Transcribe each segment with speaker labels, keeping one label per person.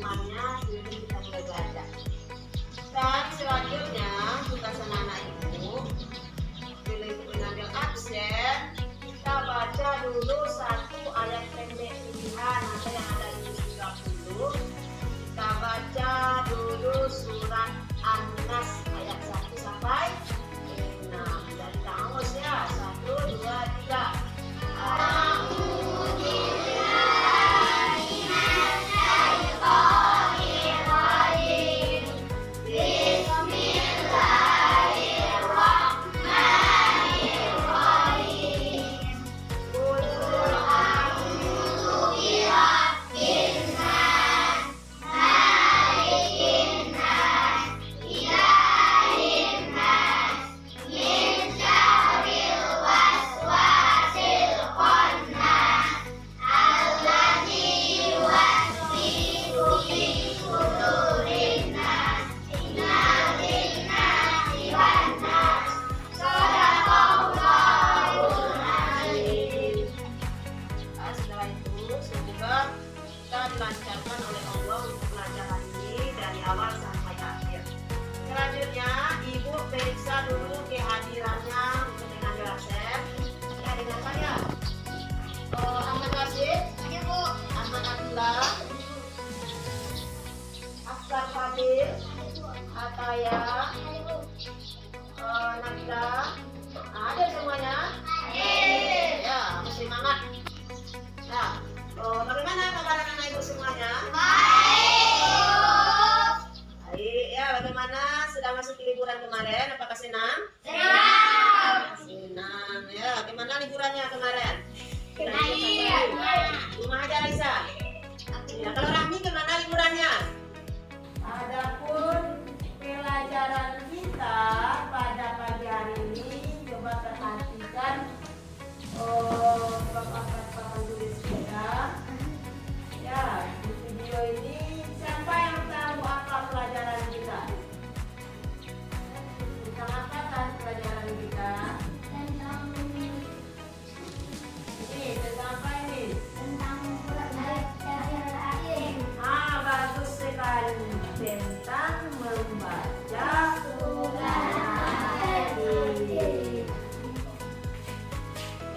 Speaker 1: teman-temannya dulu kita mulai belajar. Dan selanjutnya tugas anak-anak ibu bila ibu mengambil absen, kita baca dulu satu ayat pendek pilihan atau yang ada di 30. Kita baca dulu surat An-Nas ayat 1 sampai 6 dari kamus ya. 1, 2, 3. Dilancarkan oleh Allah untuk pelajaran ini dari awal sampai akhir. Selanjutnya, ibu periksa dulu kehadirannya untuk mengambil absen. Ya, dengan saya. Ahmad Wasid, ya Bu. Ahmad Abdullah, Askar Fadil, Ataya, Nabila. Ada semuanya? Ya, semangat. Nah, bagaimana kabar anak ibu semuanya? Baik ya, bagaimana sudah masuk liburan kemarin? Apakah senang? Senang ya. Bagaimana liburannya kemarin? Rumah aja Raisa. Ya, kalau Rahmi gimana liburannya? Adapun pelajaran kita pada pagi hari ini, coba perhatikan papan tulis kita. Ya, di video ini siapa yang tahu apa pelajaran kita? Tentang apa kan pelajaran kita? Ini tentang apa ini?
Speaker 2: Tentang
Speaker 1: Bagus sekali. Tentang membaca surat.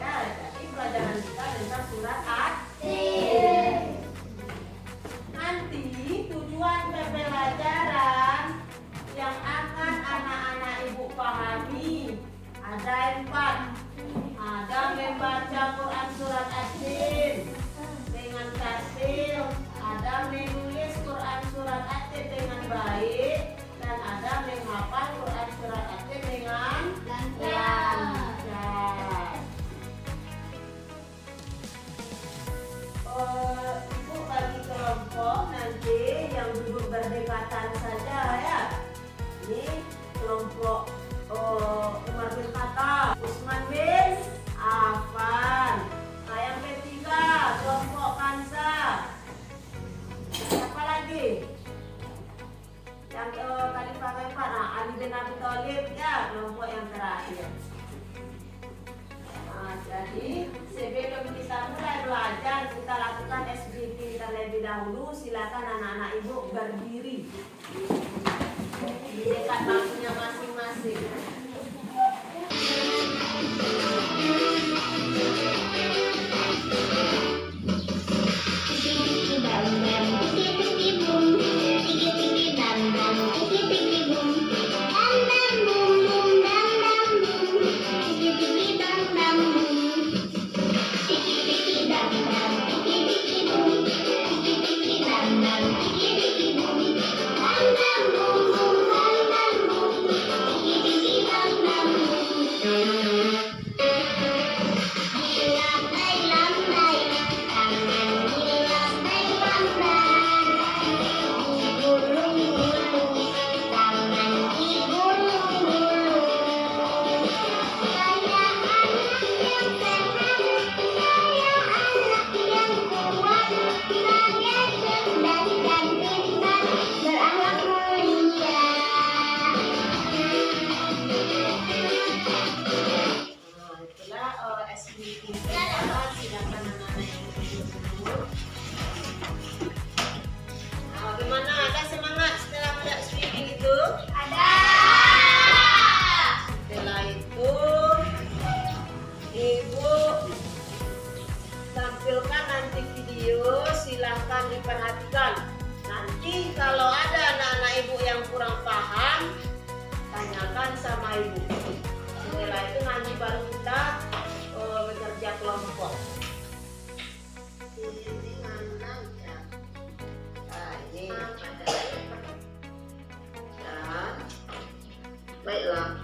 Speaker 1: Ya, jadi pelajaran kita tentang surat At-Tin. Nanti tujuan pembelajaran yang akan anak-anak ibu pahami ada 4. Ada membaca Quran surat At-Tin dengan tartil, ada menulis Quran surat At-Tin dengan baik, dan ada menghafal Quran surat At-Tin dengan lancar. Ibu bagi kelompok nanti yang duduk berdekatan saja ya. Ini kelompok Umar bin Khattab, Usman bin Affan. Yang ketiga kelompok Kansa. Siapa lagi? Yang Khalifah keempat, Ali bin Abi Thalib ya, kelompok yang terakhir. Jadi sebelum kita mulai belajar, kita lakukan SBT terlebih dahulu. Silakan anak-anak ibu berdiri di dekat bangkunya masing-masing. kelompok. Bimbingan lancar. Nah, ini dan baiklah.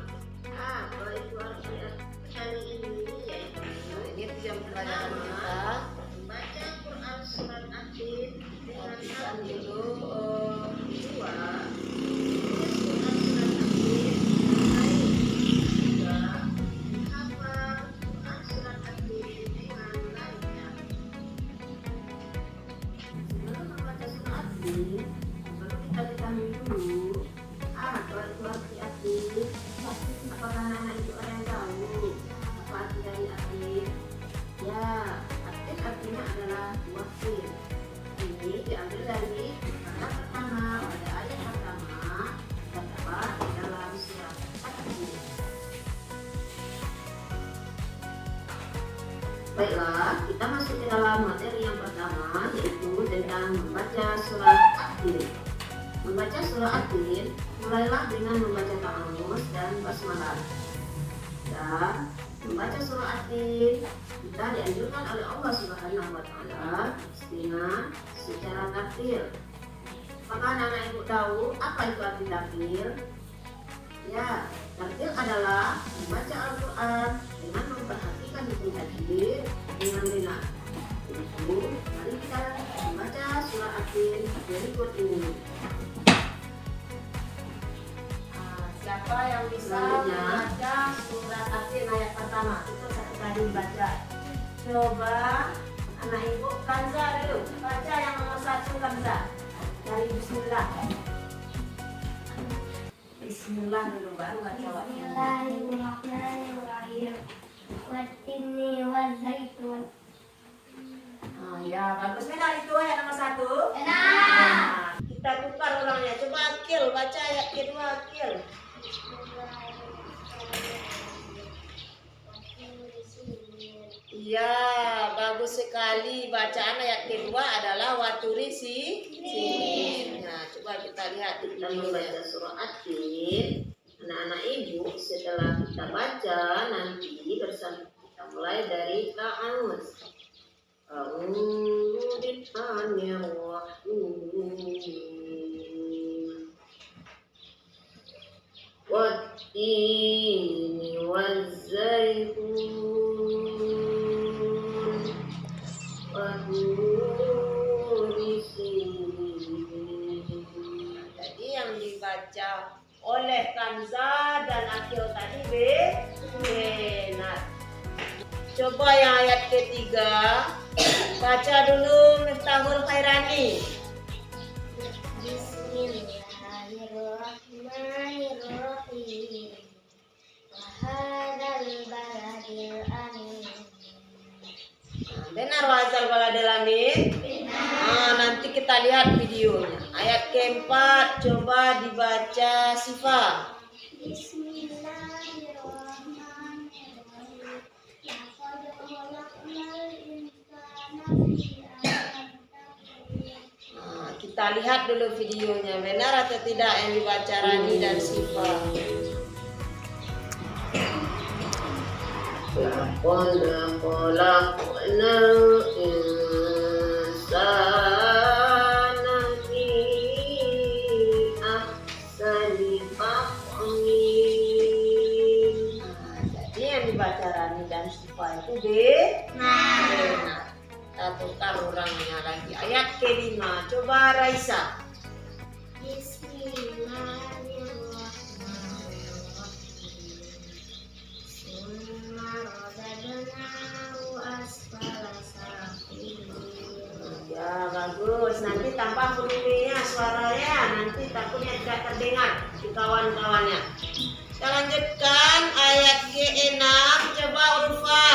Speaker 1: Apa itu artinya hari ini? Yaitu ini yang pelajaran kita. Baca Quran surat Atin dengan dulu dua. Baiklah, kita masuk ke dalam materi yang pertama, yaitu tentang membaca surat Atin. Membaca surat Atin, mulailah dengan membaca ta'awudz dan basmalah. Dan membaca surat Atin, kita dianjurkan oleh Allah Subhanahu wa Ta'ala dengan secara takdir. Apakah anak ibu tahu apa itu arti takdir? Ya, takdir adalah membaca Al-Quran dengan memperhatikan hukum tajwid dengan benar. Itu, mari kita membaca surat Atin berikut ini. Siapa yang bisa membaca surat Atin ayat pertama? Itu satu kali baca. Coba anak ibu Kanza dulu, baca yang nomor 1 Kanza dari Bismillah. Bismillah dulu baru baca.
Speaker 2: Bismillahirrahmanirrahim. Wattini wazaitun.
Speaker 1: Ya bagus. Benar itu ayat nomor 1.
Speaker 2: Benar.
Speaker 1: Kita tukar orangnya. Coba Akil baca ayat kedua Akil. Iya, bagus sekali. Bacaan ayat kedua adalah waturi sinin. Nah, coba kita lihat kita membaca surah Atin. Anak-anak ibu setelah kita baca nanti bersama kita mulai dari ta'awudz. Wattini wazzaitun waturi sinin. Jadi yang dibaca oleh Kanza dan Akil tadi benar. Coba yang ayat ketiga, baca dulu Miftahul Khairani.
Speaker 2: Bismillahirrahmanirrahim. Wahadal baladil amin.
Speaker 1: Benar wahadal baladil amin? Benar. Nanti kita lihat videonya. Ayat keempat, coba dibaca Sifa.
Speaker 2: Bismillahirrahmanirrahim. Laqad khalaqnal insana fi ahsani taqwim.
Speaker 1: Kita lihat dulu videonya, benar atau tidak yang dibaca Rani dan Sifa. Laqad khalaqnal insana fi ahsani taqwim. Jadi yang dibaca Rani dan Sifa itu benar. Kita tukar orangnya lagi. Ayat kelima, coba Raisa. Ya bagus. Nanti tambah volumenya suaranya. Nanti takutnya tidak terdengar di kawan-kawannya. Kita lanjutkan ayat ke-6. Coba Ulfa.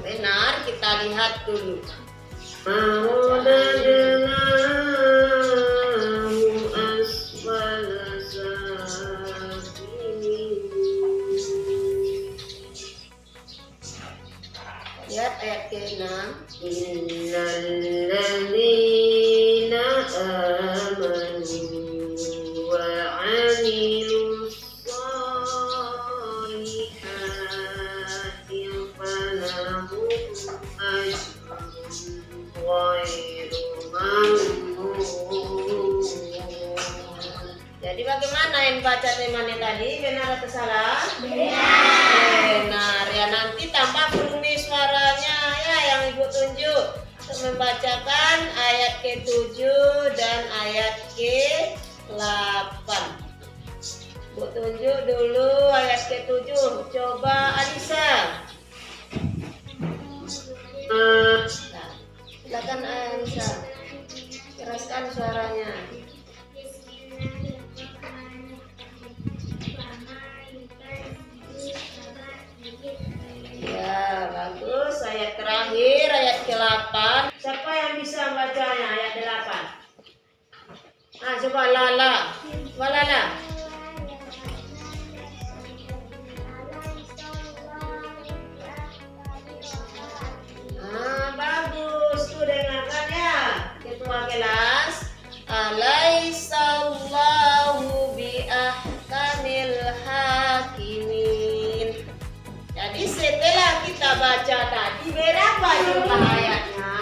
Speaker 1: Benar, kita lihat dulu. Ma'udadnahu ayat ke-6.
Speaker 3: Innalladzina amanu wa 'amilus sholihati falahum ajrun ghairu mamnun.
Speaker 1: Jadi bagaimana yang baca temanya tadi? Benar atau salah? Benar. Ya nanti tambah bunyi suaranya ya yang Ibu tunjuk untuk membacakan ayat ke-7 dan ayat ke-8. Ibu tunjuk dulu ayat ke-7. Coba Alisa. Nah, silakan Alisa. Keraskan suaranya. Ya, bagus. Ayat terakhir, ayat ke-8. Siapa yang bisa membacanya ayat 8? Coba Lala. Coba Lala. Bagus. Tuh dengarkan ya. Ketua kelas. Alaihissallahu biahkamil hakimin. Jadi setelah kita baca tadi berapa jumlah ayatnya?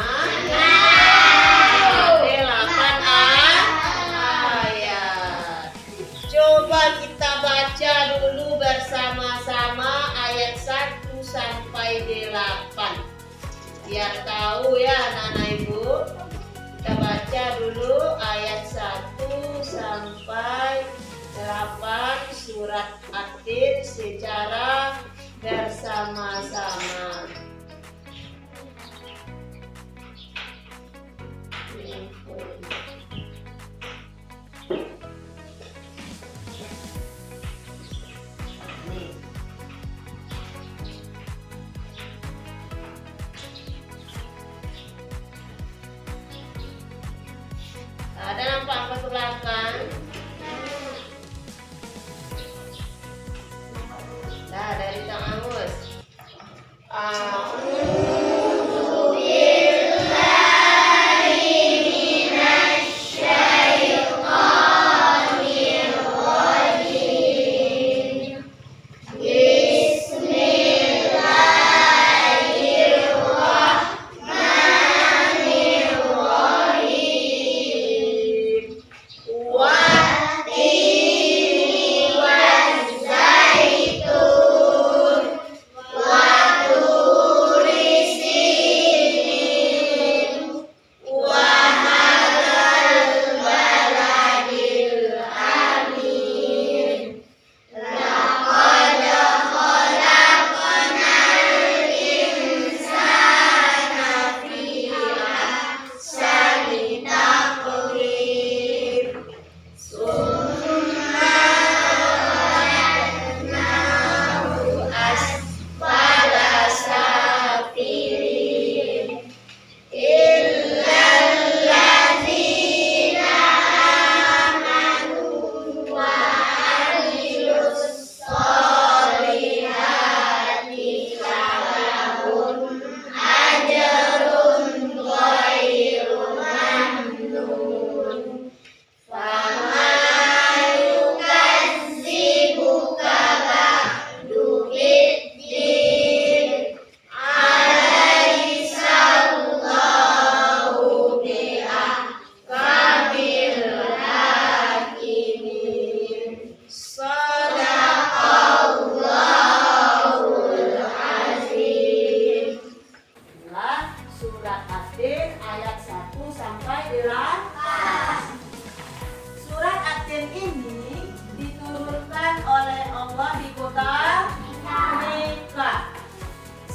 Speaker 1: 8 ayat. Coba kita baca dulu bersama-sama ayat 1 sampai 8. Biar tahu ya anak-anak Ibu. Kita baca dulu ayat 1 sampai 8 surat At-Tin secara bersama-sama. Ada nampak apa ke belakang? Nah, dari Kang Angus.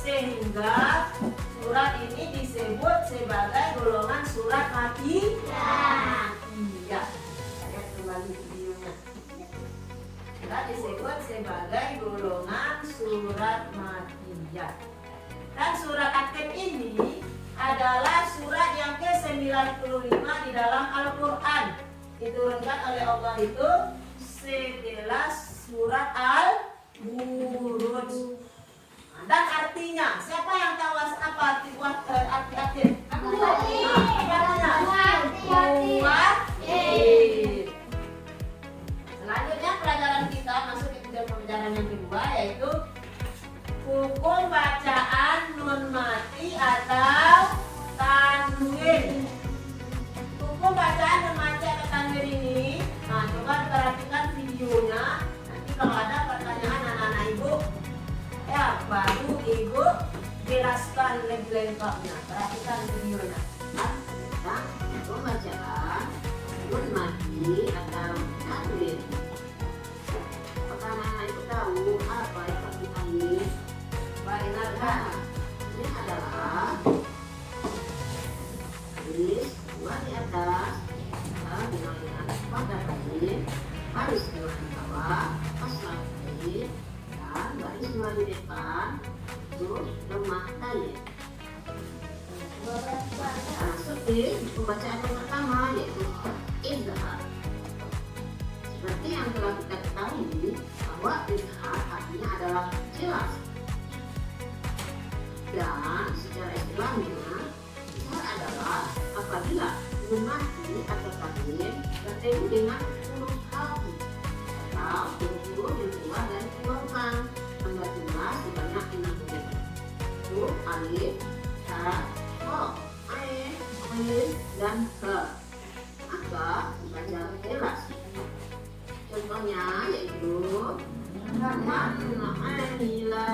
Speaker 1: sehingga surat ini disebut sebagai golongan surat Makkiyah. Lihat kembali videonya. Surat disebut sebagai golongan surat Makkiyah. Dan surat At-Tin ini adalah surat yang ke-95 di dalam Al-Quran. Diturunkan oleh Allah itu setelah surat Al-Buruj. Dan artinya. Siapa yang tahu apa arti akhir? Selanjutnya pelajaran kita masuk ke pelajaran yang kedua, yaitu hukum bacaan nun mati atau tanwin. Hukum bacaan nun mati atau tanwin ini, nah coba perhatikan videonya. Nanti kalau ada pertanyaan anak-anak ibu, ya baru ibu jelaskan lebih lengkapnya. Perhatikan videonya.
Speaker 3: Hukum bacaan nun mati atau tanwin. Apakah anak itu tahu apa itu arti tanwin?
Speaker 1: Baik,
Speaker 3: Ini adalah baris dua di atas, dengan pada baris, baris dua di bawah, pas baris, dan baris dua di depan, itu lemah tayet. Masuk di pembacaan yang pertama, yaitu izhar. Seperti yang telah kita ketahui bahwa izhar artinya adalah jelas. Dan secara istilahnya, izhar adalah apabila nun mati atau tanwin bertemu dengan huruf halku atau huruf yang keluar dari tenggorokan tanggal jelas sebanyak 6 huruf. Itu alif, ta, ho, ain, ain, dan he. Maka dibaca jelas. Contohnya yaitu man amila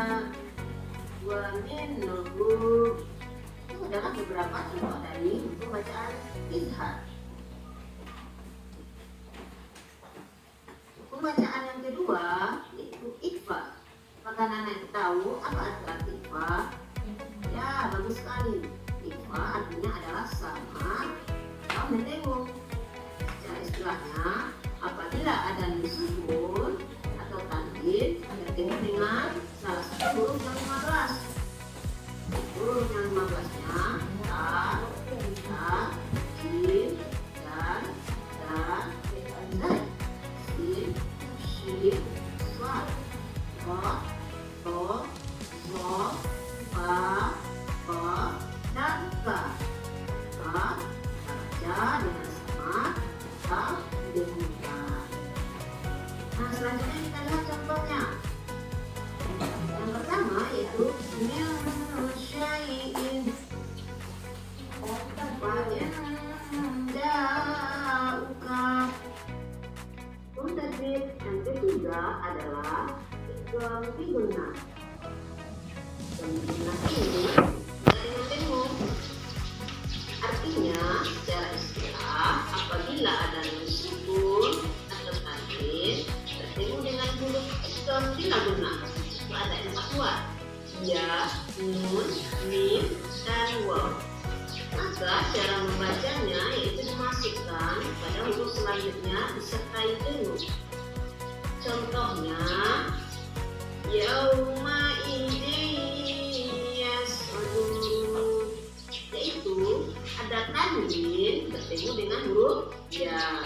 Speaker 3: wa minhu. Itu adalah beberapa contoh dari hukum bacaan izhar. Hukum bacaan yang kedua yaitu ikhfa. Apakah anak tahu apa arti ikhfa? Ya, bagus sekali. Ikhfa artinya adalah sama atau mendengung. Secara istilahnya, apabila ada nun sukun atau tanwin bertemu dengan salah satu huruf yang 15. Huruf yang 15-nya ta, jim, dan zai. Sin, shin, swat, ra, to, zo, fa, dan ka. Baca dengan sama atau dihentikan. Nah, selanjutnya kita lihat contohnya. Yang pertama yaitu min syai'in wa inda'uka. Tajwid yang ketiga adalah idgham fi gunnah. Gunnah ini dengan dengung. Artinya secara istilah apabila ada nun sukun atau tanwin bertemu dengan huruf idgham fi gunnah, itu ada 4 suara, ya, nun, mim, dan waw. Maka cara membacanya yaitu dimasukkan pada huruf selanjutnya disertai dengung. Contohnya yauma idin yas'udun, yaitu ada tanwin bertemu dengan huruf ya.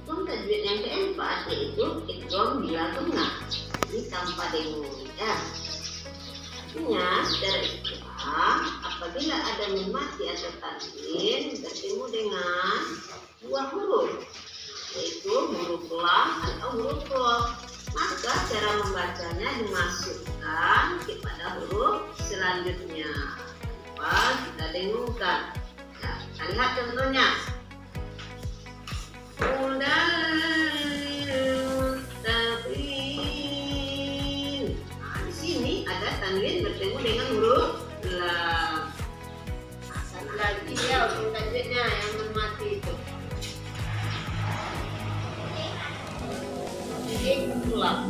Speaker 3: Hukum tajwid yang keempat yaitu idgham bila gunnah. Ini tanpa dengung ya. Artinya secara istilah apabila ada nun mati atau tanwin bertemu dengan dua huruf, yaitu huruf lam atau huruf ro, maka cara membacanya dimasukkan kepada huruf selanjutnya tanpa kita dengungkan. Ya, kita lihat contohnya. Nah, di sini ada tanwin bertemu dengan huruf lam. Nah, satu lagi ya untuk tajwidnya yang nun mati itu. Ikhlas.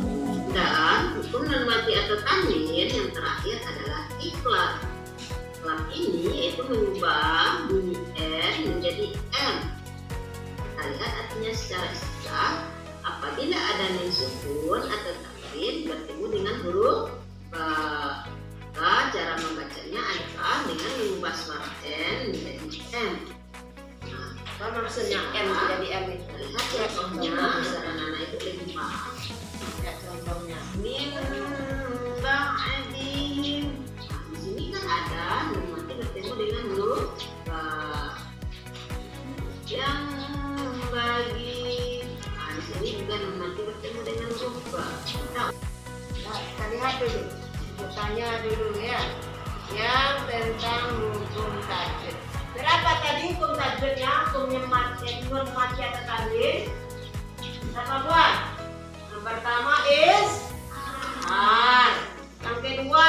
Speaker 3: Dan hukum nun mati atau tanwin yang terakhir adalah ikhlas. Ikhlas ini yaitu mengubah bunyi n menjadi m. Kita lihat artinya secara istilah. Apabila ada nun sukun atau tanwin bertemu dengan huruf ba, maka cara membacanya adalah dengan mengubah suara n menjadi m. Nah,
Speaker 1: Apa maksudnya M jadi M itu?
Speaker 3: lihat ya contohnya agar anak-anak itu lebih paham.
Speaker 1: Ya contohnya.
Speaker 3: Min ba'di
Speaker 1: lihat dulu, Ibu tanya dulu ya, yang tentang hukum tajwid. Berapa tadi hukum tajwidnya? Hukumnya nun mati atau tanwin? Berapa buat? Yang pertama har. Yang kedua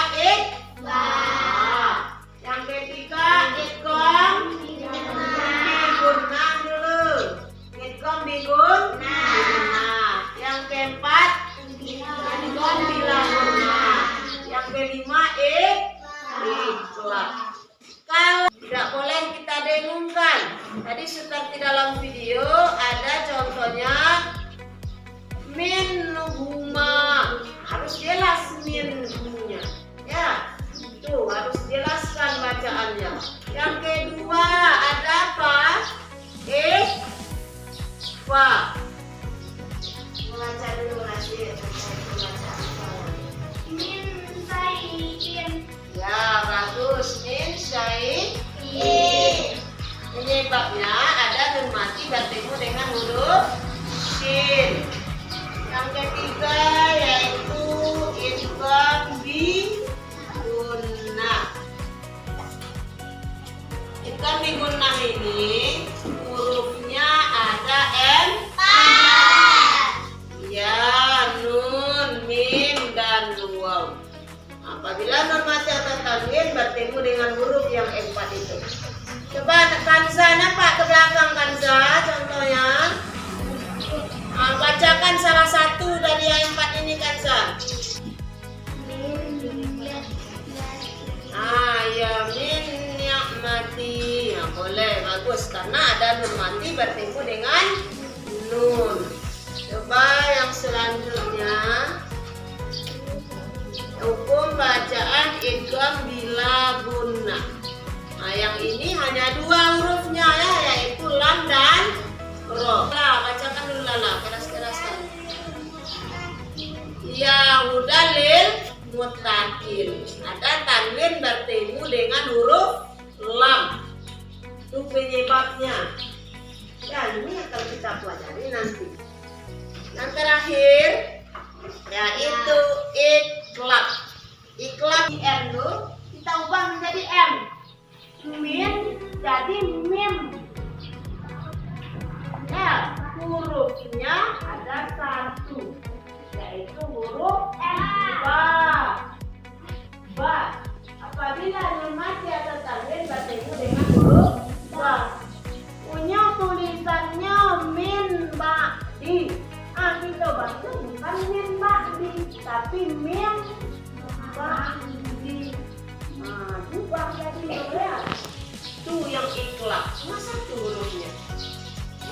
Speaker 1: yang ketiga idgham bigunah dulu. Idgham bigunah. Yang keempat idgham bila gunnah. Yang kelima ikhlas. Kalau tidak boleh kita dengungkan. Tadi seperti dalam video ada contohnya minhuma, harus jelas minhunya ya, itu harus jelaskan bacaannya. Yang kedua ada apa? Fa. Baca dulu Rasyid,
Speaker 2: Min syai'in.
Speaker 1: ya bagus, min syai'in. Penyebabnya ada nun mati bertemu dengan huruf sin. Yang ketiga yaitu idgham bigunnah. Idgham bigunnah ini hurufnya ada ya, nun, mim dan waw. Apabila nun mati atau tanwin bertemu dengan huruf yang 4 itu. Coba Kanza, nampak ke belakang Kanza contohnya. Bacakan salah satu dari yang 4 ini Kanza. Ya min ni'mati. Ya, boleh, bagus karena ada nun mati bertemu dengan nun. Coba yang selanjutnya, hukum bacaan idgham bila gunnah. Nah, yang ini hanya 2 hurufnya ya, yaitu lam dan ro. Nah, bacakan dulu Lala, keras-kerasan. Ya hudalil muttaqin. Ada tanwin bertemu dengan huruf lam. Itu penyebabnya. Ya, ini akan kita pelajari nanti. Yang terakhir yaitu iklab. Iklab di M tuh kita ubah menjadi M. Min jadi mim. Ya, hurufnya ada 1, yaitu huruf ba. Apabila nun mati atau tanwin bertemu dengan huruf ba, punya tulisannya min ba'di. Kita baca bukan min ba'di, tapi min ba'di. Ubah jadi ya. Tuh yang ikhlas, cuma 1 hurufnya.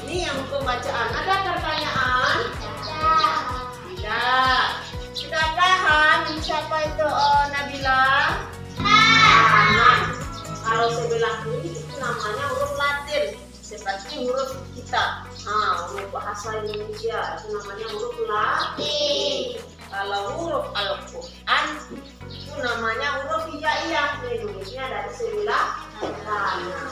Speaker 1: Ini yang hukum bacaan. Ada pertanyaan? Tidak. Sudah paham siapa itu Nabila? Nah, kalau sebelah kiri itu namanya huruf Latin, seperti huruf kita. Huruf bahasa Indonesia itu namanya huruf Latin. Kalau huruf Al-Quran itu namanya huruf hijaiyah. Indonesia dari sebelah kanan.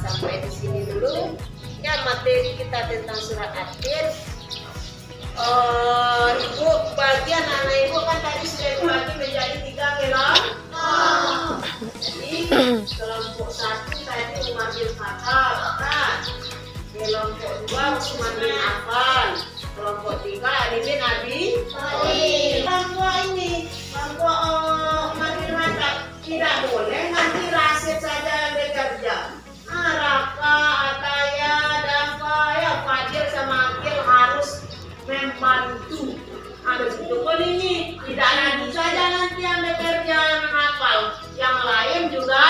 Speaker 1: Sampai di sini dulu ya materi kita tentang surat At-Tin. Ibu bagian anak ibu kan tadi sudah dibagi menjadi 3 kelompok. Jadi kelompok 1 tadi mengambil kata, kelompok 2 mengambil hafal, kelompok 3 adilin kelompok ini kelompok mengambil kata tidak boleh nanti rasid saja yang bekerja. Raka, Ataya, Dafa, ya Fadil sama Akil harus membantu. Harus betul ini tidak lagi saja nanti yang bekerja yang menghafal, yang lain juga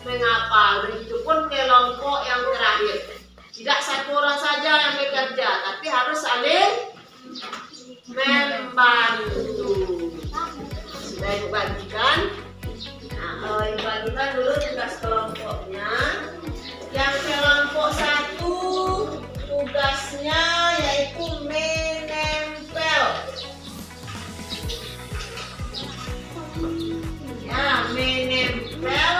Speaker 1: menghafal. Begitupun kelompok yang terakhir, tidak 1 orang saja yang bekerja, tapi harus saling membantu. Sudah dibagikan. Dibagikan dulu tugas kelompoknya. Yang kelompok 1 tugasnya yaitu menempel. Ya, menempel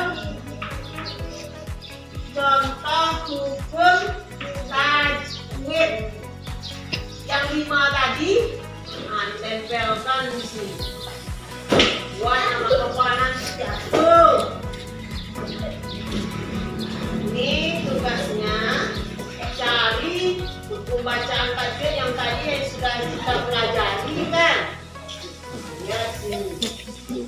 Speaker 1: contoh hukum tajwid. Yang tempelkan di sini. Buat nama kepala nanti jatuh. Ini tugasnya cari buku bacaan tajwid yang tadi yang sudah kita pelajari kan. Lihat sini.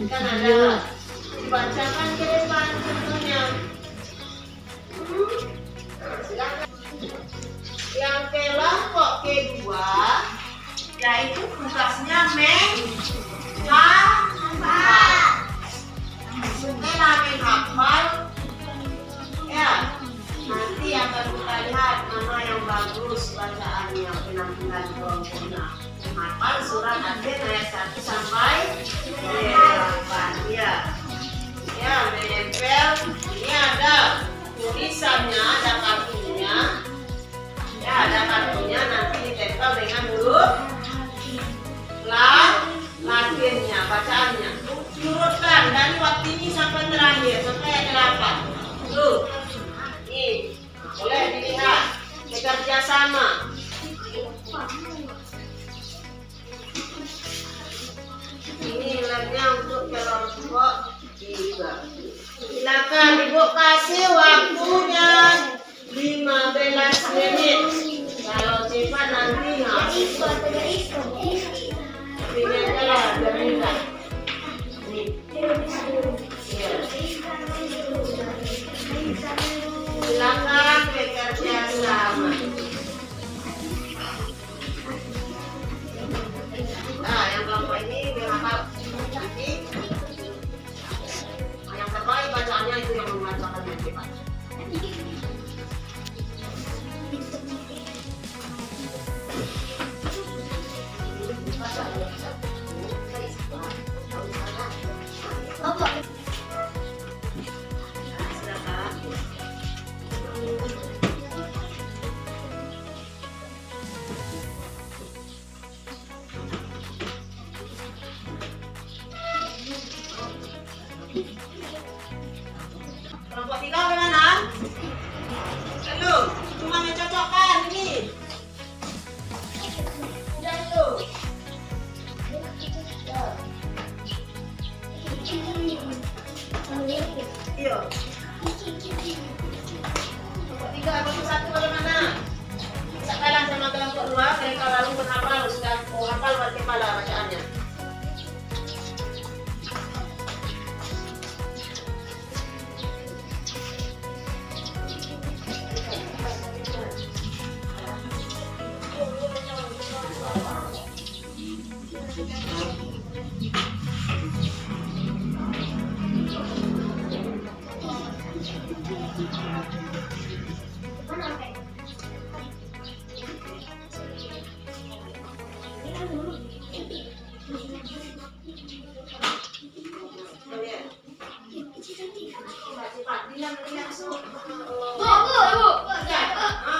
Speaker 1: Kan ada dibacakan ke depan contohnya. Silakan. Yang kelompok kedua yaitu tugasnya menghafal. Setelah menghafal, ya nanti akan kita lihat mana yang bagus bacaannya penampilan kelompoknya. Menghafal surat Al-Fatihah ayat 1 sampai 8. Ya, menempel. Ini ada tulisannya, ada kartunya. Ya, ada kartunya nanti ditempel dengan huruf Latinnya, bacaannya. Urutkan dari waktu ini sampai terakhir, sampai ayat 8. Tuh, ini boleh dilihat bekerja sama. Ini labnya untuk kelompok 3. Silakan Ibu kasih waktunya 15 menit. Kalau cepat nanti habis. Ini adalah jaminan. Silakan bekerja sama. Nah, yang kelompok ini menghafal nanti. Yang terbaik bacaannya itu yang membacakan yang cepat. Kelompok 3 bagaimana? Belum, cuma mencocokkan ini. Sudah itu. Iya. Kelompok 3, kelompok 1 bagaimana? Sekarang sama kelompok 2, mereka lalu menghafal, sudah hafal kepala bacaannya.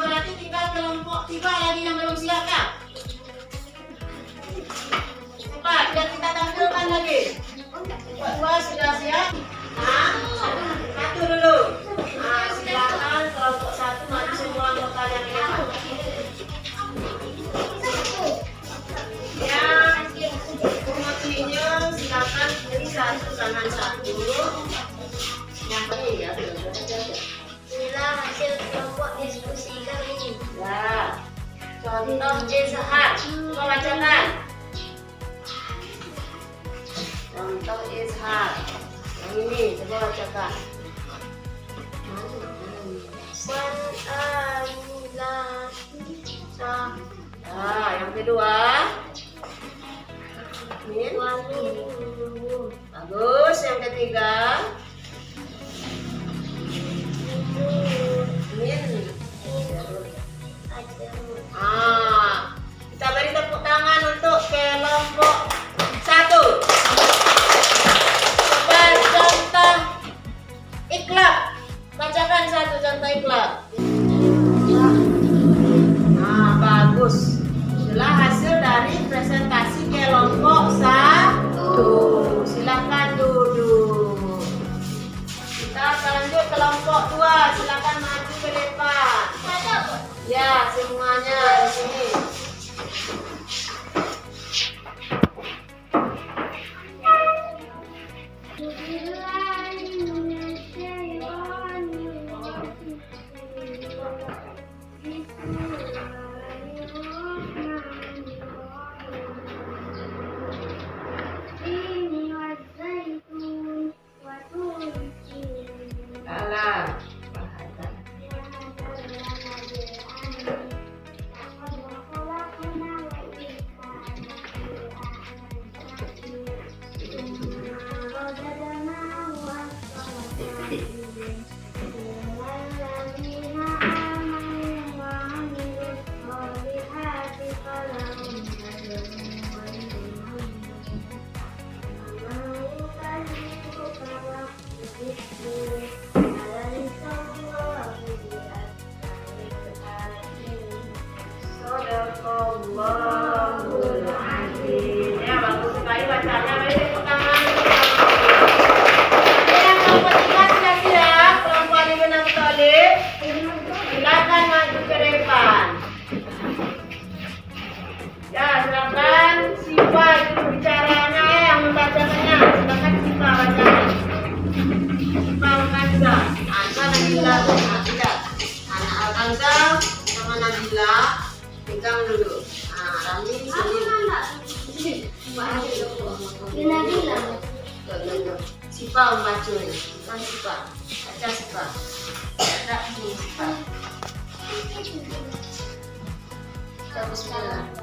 Speaker 1: Berarti tinggal kelompok 3 lagi yang belum siap ya? Cepat, biar kita tampilkan lagi. Kelompok 2 sudah siap? Nah, satu dulu. Nah, silakan kelompok 1 maju semua anggota yang hebat. Ya, pematinya silakan pilih 1 kanan 1. Yang ini ya,
Speaker 2: Inilah hasil kelompok diskusi kami.
Speaker 1: ya. Contoh izhar, coba bacakan. Contoh izhar. Yang ini, coba bacakan. Nah, yang kedua. Min. Bagus, yang ketiga. Min. Kita beri tepuk tangan untuk kelompok 1. Coba contoh ikhlaq. Bacakan 1 contoh ikhlaq. Nah, bagus. Itulah hasil dari presentasi kelompok 1. Silakan duduk. Kita akan lanjut kelompok 2. Silakan maju ke depan. Ya, semuanya di sini. Nabila. Nah, tidak. Anak Al-Kanzal sama Nabila pegang dulu. Nah, Rami sini.
Speaker 2: Nabila.
Speaker 1: Sipa membaca ini. Bukan Sipa. Baca Sipa. Ada sini Sipa. Coba sekarang.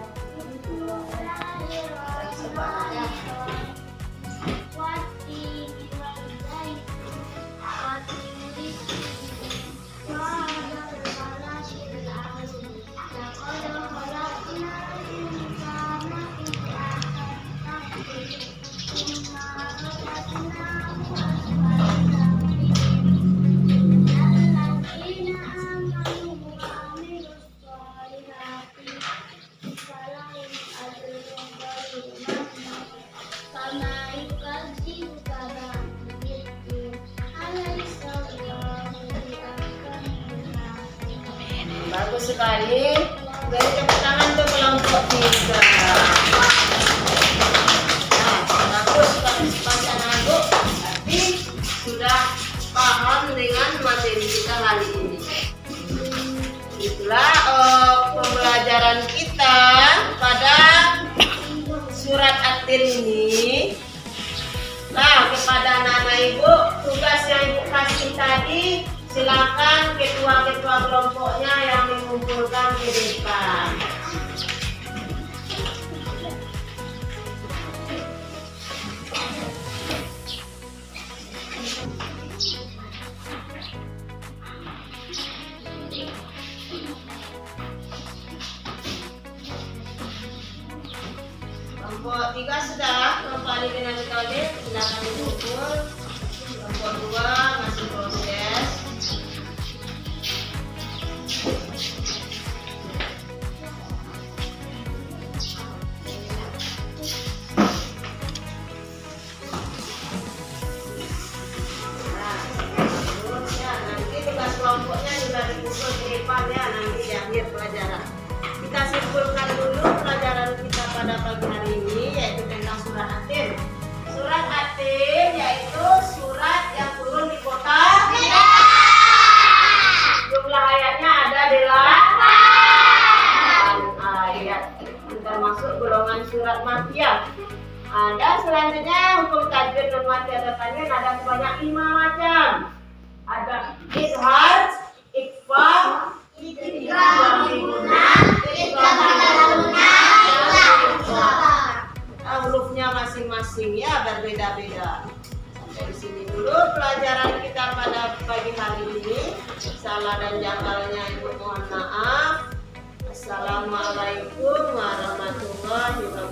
Speaker 1: Bagus sekali. Beri tepuk tangan untuk kelompok 3. Nah, bagus partisipan anak. Tapi sudah paham dengan materi kita kali ini. Itulah pembelajaran kita pada surat At-Tin ini. Nah, kepada anak-anak ibu, tugas yang ibu kasih tadi, silakan ketua-ketua kelompoknya yang mengumpulkan ke depan. Kelompok 3 sudah kembali dengan metode, silakan dikumpul. Kelompok 2 masih proses. Kelompoknya sudah dikumpul ke depan ya, nanti di akhir pelajaran. Kita simpulkan dulu pelajaran kita pada pagi hari ini, yaitu tentang surat At-Tin. Surat At-Tin yaitu surat yang turun di kota Mekah. Jumlah ayatnya ada 8 ayat, termasuk golongan surat Makkiyah. Dan selanjutnya hukum tajwid dan mati ada panjang ada sebanyak 5 macam. Ada izhar, ikhfa, idgham gunnah, hurufnya masing-masing ya berbeda-beda. Sampai di sini dulu pelajaran kita pada pagi hari ini. Salah dan janggalnya ibu mohon maaf. Assalamualaikum warahmatullahi wabarakatuh.